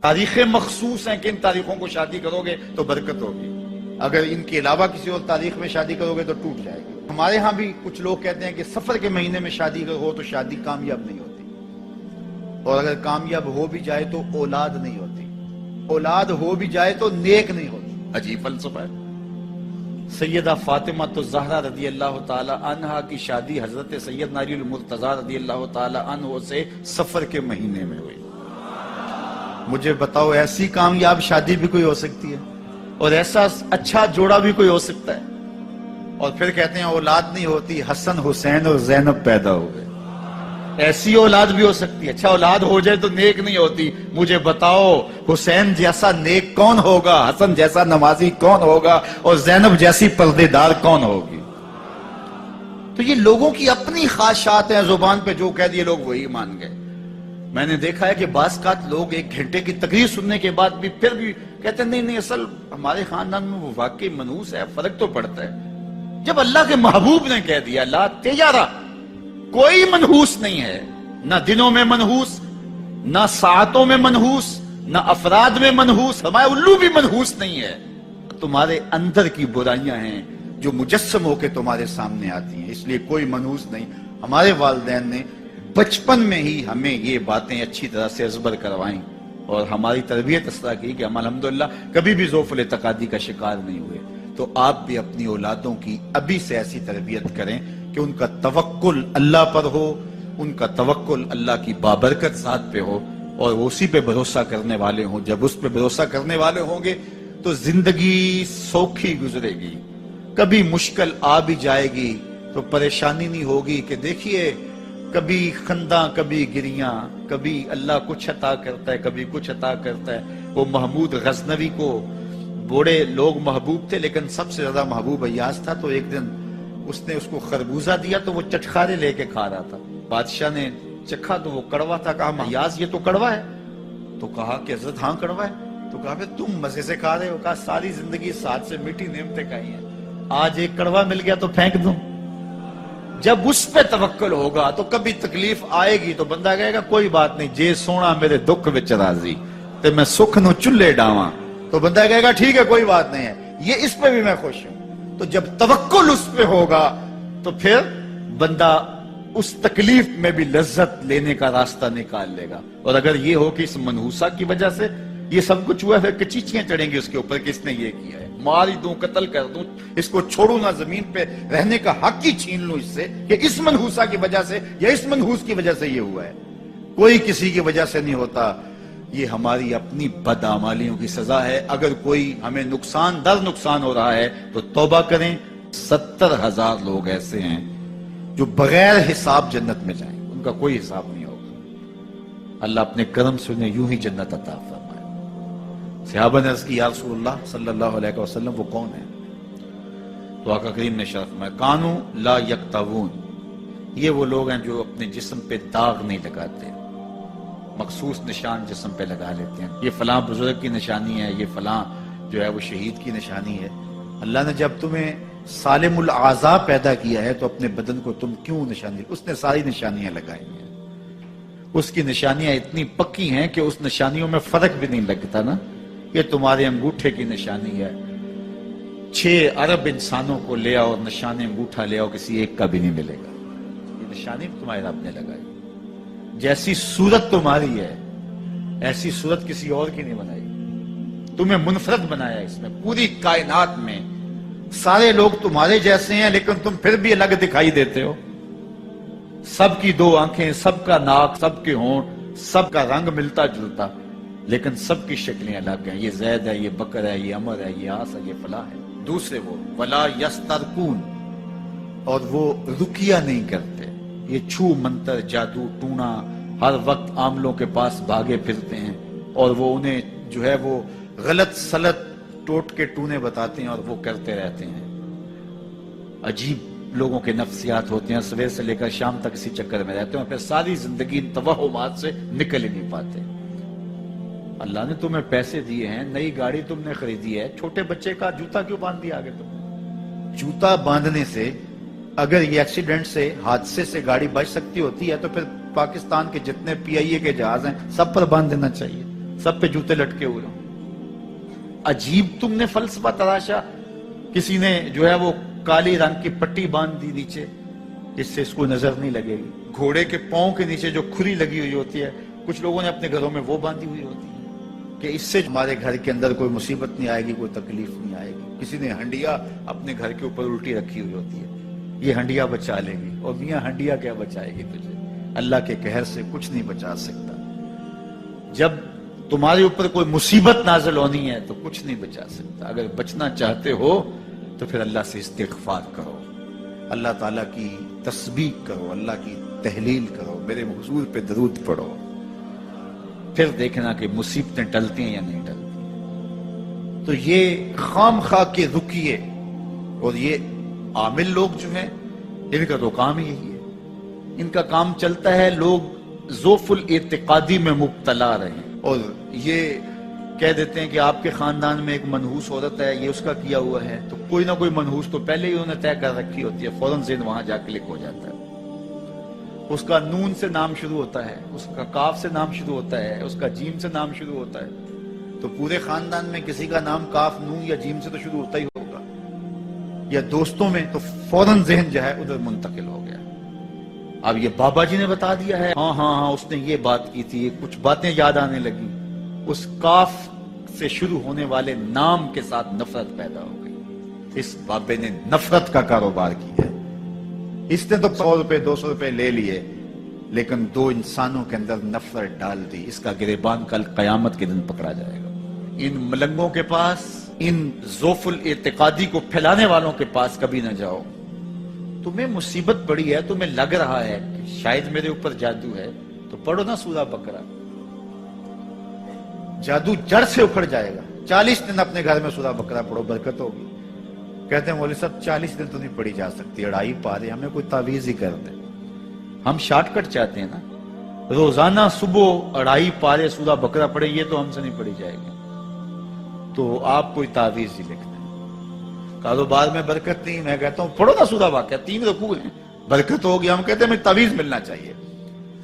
تاریخیں مخصوص ہیں کہ ان تاریخوں کو شادی کرو گے تو برکت ہوگی، اگر ان کے علاوہ کسی اور تاریخ میں شادی کرو گے تو ٹوٹ جائے گی۔ ہمارے ہاں بھی کچھ لوگ کہتے ہیں کہ سفر کے مہینے میں شادی ہو تو شادی کامیاب نہیں ہوتی، اور اگر کامیاب ہو بھی جائے تو اولاد نہیں ہوتی، اولاد ہو بھی جائے تو نیک نہیں ہوتی۔ عجیب فلسفہ ہے۔ سیدہ فاطمہ الزہرا رضی اللہ تعالی عنہا کی شادی حضرت سیدنا علی المرتضیٰ رضی اللہ تعالی عنہ سے سفر کے مہینے میں ہوئی۔ مجھے بتاؤ ایسی کامیاب شادی بھی کوئی ہو سکتی ہے، اور ایسا اچھا جوڑا بھی کوئی ہو سکتا ہے؟ اور پھر کہتے ہیں اولاد نہیں ہوتی، حسن حسین اور زینب پیدا ہو گئے۔ ایسی اولاد بھی ہو سکتی ہے۔ اچھا اولاد ہو جائے تو نیک نہیں ہوتی۔ مجھے بتاؤ حسین جیسا نیک کون ہوگا، حسن جیسا نمازی کون ہوگا، اور زینب جیسی پردے دار کون ہوگی؟ تو یہ لوگوں کی اپنی خواہشات ہیں، زبان پہ جو کہہ دیے لوگ وہی مان گئے۔ میں نے دیکھا ہے کہ بعض اوقات لوگ 1 گھنٹے کی تقریر سننے کے بعد بھی پھر بھی کہتے ہیں نہیں اصل ہمارے خاندان میں وہ واقعی منحوس ہے، فرق تو پڑتا ہے۔ جب اللہ کے محبوب نے کہہ دیا لا تجارہ، کوئی منحوس نہیں ہے، نہ دنوں میں منحوس، نہ ساعتوں میں منحوس، نہ افراد میں منحوس، ہمارے الو بھی منحوس نہیں ہے۔ تمہارے اندر کی برائیاں ہیں جو مجسم ہو کے تمہارے سامنے آتی ہیں، اس لیے کوئی منحوس نہیں۔ ہمارے والدین نے بچپن میں ہی ہمیں یہ باتیں اچھی طرح سے ازبر کروائیں، اور ہماری تربیت اس طرح کی کہ ہم الحمدللہ کبھی بھی ذوف الاعتقادی کا شکار نہیں ہوئے۔ تو آپ بھی اپنی اولادوں کی ابھی سے ایسی تربیت کریں کہ ان کا توکل اللہ پر ہو، ان کا توکل اللہ کی بابرکت ذات پہ ہو، اور وہ اسی پہ بھروسہ کرنے والے ہوں۔ جب اس پہ بھروسہ کرنے والے ہوں گے تو زندگی سوکھی گزرے گی۔ کبھی مشکل آ بھی جائے گی تو پریشانی نہیں ہوگی کہ دیکھیے کبھی خنداں کبھی گریاں، کبھی اللہ کچھ عطا کرتا ہے کبھی کچھ عطا کرتا ہے۔ وہ محمود غزنوی کو بوڑھے لوگ محبوب تھے، لیکن سب سے زیادہ محبوب ایاز تھا۔ تو ایک دن اس نے اس کو خربوزہ دیا تو وہ چٹخارے لے کے کھا رہا تھا۔ بادشاہ نے چکھا تو وہ کڑوا تھا، کہا ایاز یہ تو کڑوا ہے؟ تو کہا کہ حضرت ہاں کڑوا ہے۔ تو کہا پھر تم مزے سے کھا رہے ہو؟ کہا ساری زندگی ساتھ سے میٹھی نعمتیں کھائی ہیں، آج ایک کڑوا مل گیا تو پھینک دوں؟ جب اس پہ توکل ہوگا تو کبھی تکلیف آئے گی تو بندہ کہے گا کوئی بات نہیں، جے سونا میرے دکھ وچ راضی تے میں سکھ نو چلے ڈاواں، تو بندہ کہے گا ٹھیک ہے کوئی بات نہیں ہے، یہ اس پہ بھی میں خوش ہوں۔ تو جب توکل اس پہ ہوگا تو پھر بندہ اس تکلیف میں بھی لذت لینے کا راستہ نکال لے گا۔ اور اگر یہ ہو کہ اس منحوسہ کی وجہ سے یہ سب کچھ ہوا ہے، کچیچیاں چڑھیں گے اس کے اوپر کہ اس نے یہ کیا ہے، مار ہی دوں قتل کر دوں، اس کو چھوڑوں نہ، زمین پہ رہنے کا حق ہی چھین لوں اس سے کہ اس منحوسہ کی وجہ سے یا اس منحوس کی وجہ سے یہ ہوا ہے۔ کوئی کسی کی وجہ سے نہیں ہوتا، یہ ہماری اپنی بدعمالیوں کی سزا ہے۔ اگر کوئی ہمیں نقصان در نقصان ہو رہا ہے تو توبہ کریں۔ 70,000 لوگ ایسے ہیں جو بغیر حساب جنت میں جائیں، ان کا کوئی حساب نہیں ہوگا۔ اللہ اپنے کرم سے انہیں یوں ہی جنت عطا فرمائے۔ صحابہ نے عرض کی یا رسول اللہ صلی اللہ علیہ وسلم وہ کون ہے؟ تو آقا کریم نے ارشاد فرمایا کانوا لا یکتوون، یہ وہ لوگ ہیں جو اپنے جسم پہ داغ نہیں لگاتے، مخصوص نشان جسم پہ لگا لیتے ہیں، یہ فلاں بزرگ کی نشانی ہے، یہ فلاں جو ہے وہ شہید کی نشانی ہے۔ اللہ نے جب تمہیں سالم الاعضاء پیدا کیا ہے تو اپنے بدن کو تم کیوں نشانی؟ اس نے ساری نشانیاں لگائی ہیں، اس کی نشانیاں اتنی پکی ہیں کہ اس نشانیوں میں فرق بھی نہیں لگتا نا۔ یہ تمہارے انگوٹھے کی نشانی ہے، 6 ارب انسانوں کو لے آؤ اور نشان انگوٹھا لے آؤ، کسی ایک کا بھی نہیں ملے گا۔ یہ نشانی تمہارے رب نے لگائی۔ جیسی صورت تمہاری ہے ایسی صورت کسی اور کی نہیں بنائی، تمہیں منفرد بنایا اس میں۔ پوری کائنات میں سارے لوگ تمہارے جیسے ہیں لیکن تم پھر بھی الگ دکھائی دیتے ہو۔ سب کی 2 آنکھیں، سب کا ناک، سب کے ہونٹ، سب کا رنگ ملتا جلتا، لیکن سب کی شکلیں الگ ہیں۔ یہ زید ہے، یہ بکر ہے، یہ عمر ہے، یہ آس ہے، یہ فلاں ہے۔ دوسرے وہ ولا یسترقون، اور وہ رکیہ نہیں کرتے، یہ چھو منتر جادو ٹونا ہر وقت عاملوں کے پاس بھاگے پھرتے ہیں، اور وہ انہیں جو ہے وہ غلط سلط ٹوٹ کے ٹونے بتاتے ہیں اور وہ کرتے رہتے ہیں۔ عجیب لوگوں کے نفسیات ہوتے ہیں، صبح سے لے کر شام تک اسی چکر میں رہتے ہیں اور پھر ساری زندگی ان توہمات سے نکل ہی نہیں پاتے۔ اللہ نے تمہیں پیسے دیے ہیں، نئی گاڑی تم نے خریدی ہے، چھوٹے بچے کا جوتا کیوں باندھ دیا آگے تم؟ جوتا باندھنے سے اگر یہ ایکسیڈنٹ سے، حادثے سے گاڑی بچ سکتی ہوتی ہے تو پھر پاکستان کے جتنے PIA کے جہاز ہیں سب پر باندھ دینا چاہیے، سب پہ جوتے لٹکے ہوئے ہوں. عجیب تم نے فلسفہ تراشا. کسی نے جو ہے وہ کالی رنگ کی پٹی باندھ دی نیچے، جس سے اس کو نظر نہیں لگے گی. گھوڑے کے پاؤں کے نیچے جو کھری لگی ہوئی ہوتی ہے، کچھ لوگوں نے اپنے گھروں میں وہ باندھی ہوئی ہوتی ہے کہ اس سے ہمارے گھر کے اندر کوئی مصیبت نہیں آئے گی، کوئی تکلیف نہیں آئے گی. کسی نے ہنڈیا اپنے گھر کے اوپر الٹی رکھی ہوئی ہوتی ہے، یہ ہنڈیا بچا لے گی. اور میاں ہنڈیا کیا بچائے گی تجھے؟ اللہ کے قہر سے کچھ نہیں بچا سکتا. جب تمہارے اوپر کوئی مصیبت نازل ہونی ہے تو کچھ نہیں بچا سکتا. اگر بچنا چاہتے ہو تو پھر اللہ سے استغفار کرو، اللہ تعالیٰ کی تسبیح کرو، اللہ کی تحلیل کرو، میرے حضور پہ درود پڑھو. پھر دیکھنا کہ مصیبتیں ٹلتی ہیں یا نہیں ٹلتی. تو یہ خام خواہ کے رکیے. اور یہ عامل لوگ جو ہیں، ان کا تو کام ہی یہی ہے. ان کا کام چلتا ہے لوگ ذوف الاعتقادی میں مبتلا رہے، اور یہ کہہ دیتے ہیں کہ آپ کے خاندان میں ایک منحوس عورت ہے، یہ اس کا کیا ہوا ہے. تو کوئی نہ کوئی منحوس تو پہلے ہی انہوں نے طے کر رکھی ہوتی ہے، فوراً ذہن وہاں جا کلک ہو جاتا ہے. اس کا نون سے نام شروع ہوتا ہے، اس کا کاف سے نام شروع ہوتا ہے، اس کا جیم سے نام شروع ہوتا ہے. تو پورے خاندان میں کسی کا نام کاف، نون یا جیم سے تو شروع ہوتا ہی ہوگا، یا دوستوں میں، تو فوراً ذہن جو ہے ادھر منتقل ہو گیا. اب یہ بابا جی نے بتا دیا ہے، ہاں ہاں ہاں اس نے یہ بات کی تھی، کچھ باتیں یاد آنے لگی. اس کاف سے شروع ہونے والے نام کے ساتھ نفرت پیدا ہو گئی. اس بابے نے نفرت کا کاروبار کیا ہے. اس نے تو 100 روپے 200 روپے لے لیے، لیکن دو انسانوں کے اندر نفرت ڈال دی. اس کا گریبان کل قیامت کے دن پکڑا جائے گا. ان ملنگوں کے پاس، ان ذوف الاعتقادی کو پھیلانے والوں کے پاس کبھی نہ جاؤ. تمہیں مصیبت پڑی ہے، تمہیں لگ رہا ہے کہ شاید میرے اوپر جادو ہے، تو پڑھو نا سورہ بقرہ. جادو جڑ سے اکھڑ جائے گا. 40 دن اپنے گھر میں سورہ بقرہ پڑھو، برکت ہوگی. کہتے ہیں مولوی صاحب 40 دن تو نہیں پڑھی جا سکتی، 2.5 پارے، ہمیں کوئی تعویذ ہی کر دے. ہم شارٹ کٹ چاہتے ہیں نا، روزانہ صبح 2.5 پارے سورہ بقرہ پڑھے، یہ تو ہم سے نہیں پڑھی جائے گی. تو آپ کوئی تعویذ ہی لکھ دیں. کاروبار میں برکت نہیں، میں کہتا ہوں پڑھو نا سورہ واقعہ، 3 رکوع ہیں، برکت ہوگی. ہم کہتے ہیں ہمیں تعویذ ملنا چاہیے،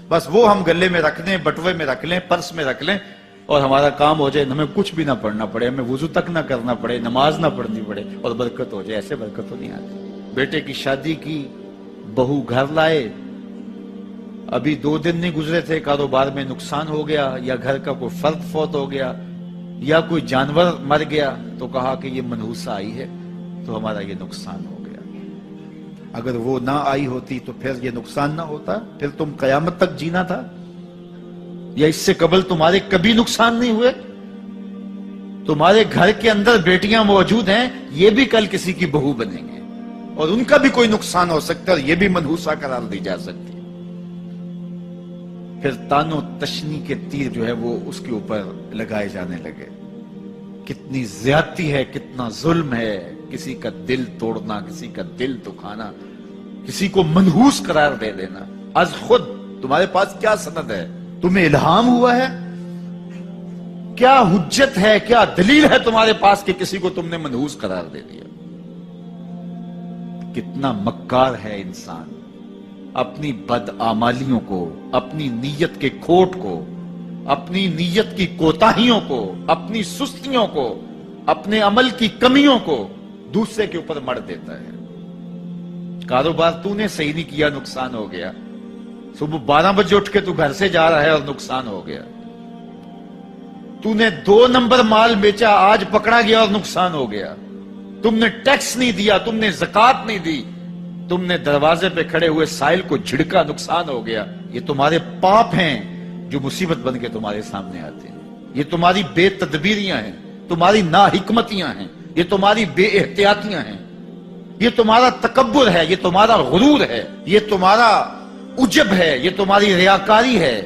بس وہ ہم گلے میں رکھ لیں، بٹوے میں رکھ لیں، پرس میں رکھ لیں، اور ہمارا کام ہو جائے. ہمیں کچھ بھی نہ پڑھنا پڑے، ہمیں وضو تک نہ کرنا پڑے، نماز نہ پڑھنی پڑے، اور برکت ہو جائے. ایسے برکت تو نہیں آتی. بیٹے کی شادی کی، بہو گھر لائے، ابھی 2 دن نہیں گزرے تھے، کاروبار میں نقصان ہو گیا، یا گھر کا کوئی فرد فوت ہو گیا، یا کوئی جانور مر گیا، تو کہا کہ یہ منحوسہ آئی ہے تو ہمارا یہ نقصان ہو گیا. اگر وہ نہ آئی ہوتی تو پھر یہ نقصان نہ ہوتا، پھر تم قیامت تک جینا تھا. یا اس سے قبل تمہارے کبھی نقصان نہیں ہوئے. تمہارے گھر کے اندر بیٹیاں موجود ہیں، یہ بھی کل کسی کی بہو بنیں گے، اور ان کا بھی کوئی نقصان ہو سکتا ہے، اور یہ بھی منحوسہ قرار دی جا سکتی ہے. پھر تان و تشنی کے تیر جو ہے وہ اس کے اوپر لگائے جانے لگے. کتنی زیادتی ہے، کتنا ظلم ہے. کسی کا دل توڑنا، کسی کا دل دکھانا، کسی کو منحوس قرار دے دینا. از خود تمہارے پاس کیا سند ہے؟ تمہیں الہام ہوا ہے؟ کیا حجت ہے، کیا دلیل ہے تمہارے پاس کہ کسی کو تم نے منحوس قرار دے دیا؟ کتنا مکار ہے انسان. اپنی بدعمالیوں کو، اپنی نیت کے کھوٹ کو، اپنی نیت کی کوتاہیوں کو، اپنی سستیوں کو، اپنے عمل کی کمیوں کو دوسرے کے اوپر مڑ دیتا ہے. کاروبار تو نے صحیح نہیں کیا، نقصان ہو گیا. صبح 12 بجے اٹھ کے تو گھر سے جا رہا ہے اور نقصان ہو گیا. تو نے 2 نمبر مال بیچا، آج پکڑا گیا اور نقصان ہو گیا. تم نے ٹیکس نہیں دیا، تم نے زکات نہیں دی، تم نے دروازے پہ کھڑے ہوئے سائل کو جھڑکا، نقصان ہو گیا. یہ تمہارے پاپ ہیں جو مصیبت بن کے تمہارے سامنے آتے ہیں. یہ تمہاری بے تدبیریاں ہیں، تمہاری ناحکمتیاں ہیں، یہ تمہاری بے احتیاطیاں ہیں، یہ تمہارا تکبر ہے، یہ تمہارا غرور ہے، یہ تمہارا عجب ہے، یہ تمہاری ریاکاری ہے،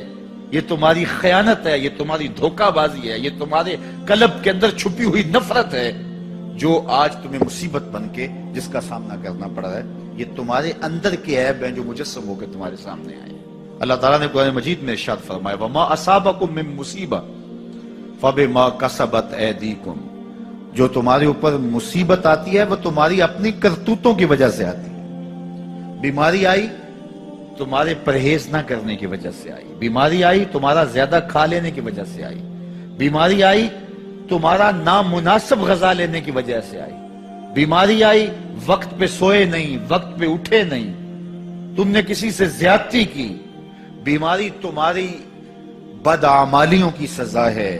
یہ تمہاری خیانت ہے، یہ تمہاری دھوکہ بازی ہے، یہ تمہارے قلب کے اندر چھپی ہوئی نفرت ہے، جو آج تمہیں مصیبت بن کے جس کا سامنا کرنا پڑ رہا ہے. یہ تمہارے اندر کے عیب ہیں جو مجسم ہو کے تمہارے سامنے آئے. اللہ تعالیٰ نے قرآن مجید میں ارشاد فرمایا وَمَا أَصَابَكُم مِّن مُّصِيبَةٍ فَبِمَا كَسَبَتْ أَيْدِيكُمْ. جو تمہارے اوپر مصیبت آتی ہے وہ تمہاری اپنی کرتوتوں کی وجہ سے آتی ہے. بیماری آئی تمہارے پرہیز نہ کرنے کی وجہ سے آئی. بیماری آئی تمہارا زیادہ کھا لینے کی وجہ سے آئی. بیماری آئی تمہارا نامناسب غذا لینے کی وجہ سے آئی، بیماری آئی وقت پہ سوئے نہیں، وقت پہ اٹھے نہیں، تم نے کسی سے زیادتی کی، بیماری تمہاری بدعمالیوں کی سزا ہے،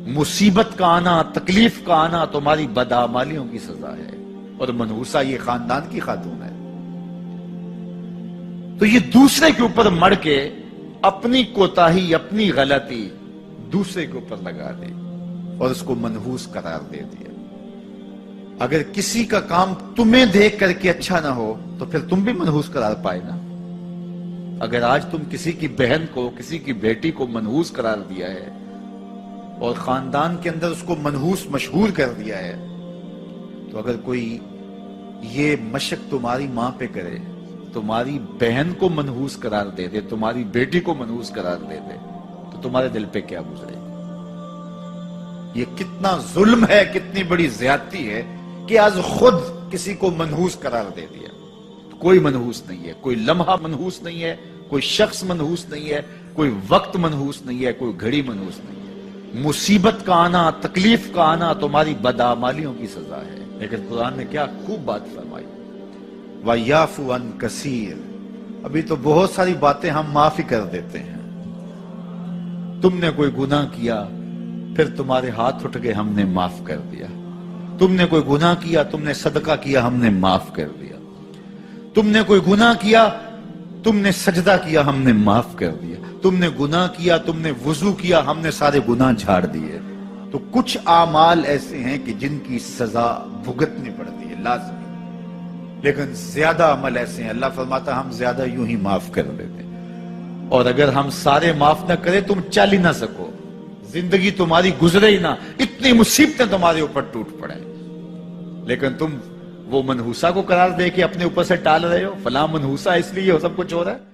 مصیبت کا آنا، تکلیف کا آنا تمہاری بدعمالیوں کی سزا ہے، اور منحوسہ یہ خاندان کی خاتون ہے۔ تو یہ دوسرے کے اوپر مڑ کے اپنی کوتاہی، اپنی غلطی دوسرے کے اوپر لگا دی اور اس کو منحوس قرار دے دیا۔ اگر کسی کا کام تمہیں دیکھ کر کے اچھا نہ ہو تو پھر تم بھی منحوس قرار پائے نا۔ اگر آج تم کسی کی بہن کو، کسی کی بیٹی کو منحوس قرار دیا ہے اور خاندان کے اندر اس کو منحوس مشہور کر دیا ہے، تو اگر کوئی یہ مشق تمہاری ماں پہ کرے، تمہاری بہن کو منحوس قرار دے دے، تمہاری بیٹی کو منحوس قرار دے دے، تو تمہارے دل پہ کیا گزرے گا؟ یہ کتنا ظلم ہے، کتنی بڑی زیادتی ہے کہ آج خود کسی کو منحوس قرار دے دیا۔ کوئی منحوس نہیں ہے، کوئی لمحہ منحوس نہیں ہے، کوئی شخص منحوس نہیں ہے، کوئی وقت منحوس نہیں ہے، کوئی گھڑی منحوس نہیں ہے۔ مصیبت کا آنا، تکلیف کا آنا تمہاری بدعمالیوں کی سزا ہے۔ لیکن قرآن نے کیا خوب بات فرمائی، وَيَعْفُو عَنْ كَثِيرٍ، ابھی تو بہت ساری باتیں ہم معاف ہی کر دیتے ہیں۔ تم نے کوئی گناہ کیا، پھر تمہارے ہاتھ اٹھ گئے، ہم نے معاف کر دیا۔ تم نے کوئی گناہ کیا، تم نے صدقہ کیا، ہم نے معاف کر دیا۔ تم نے کوئی گناہ کیا، تم نے سجدہ کیا، ہم نے معاف کر دیا۔ تم نے گناہ کیا، تم نے وضو کیا، ہم نے سارے گناہ جھاڑ دیے۔ تو کچھ اعمال ایسے ہیں کہ جن کی سزا بھگتنی پڑتی ہے لازمی، لیکن زیادہ عمل ایسے ہیں اللہ فرماتا ہم زیادہ یوں ہی معاف کر دیتے ہیں۔ اور اگر ہم سارے معاف نہ کریں تم چل ہی نہ سکو، زندگی تمہاری گزرے ہی نہ، اتنی مصیبتیں تمہارے اوپر ٹوٹ پڑے، لیکن تم وہ منحوسہ کو قرار دے کے اپنے اوپر سے ٹال رہے ہو، فلاں منحوسہ اس لیے سب کچھ ہو رہا ہے۔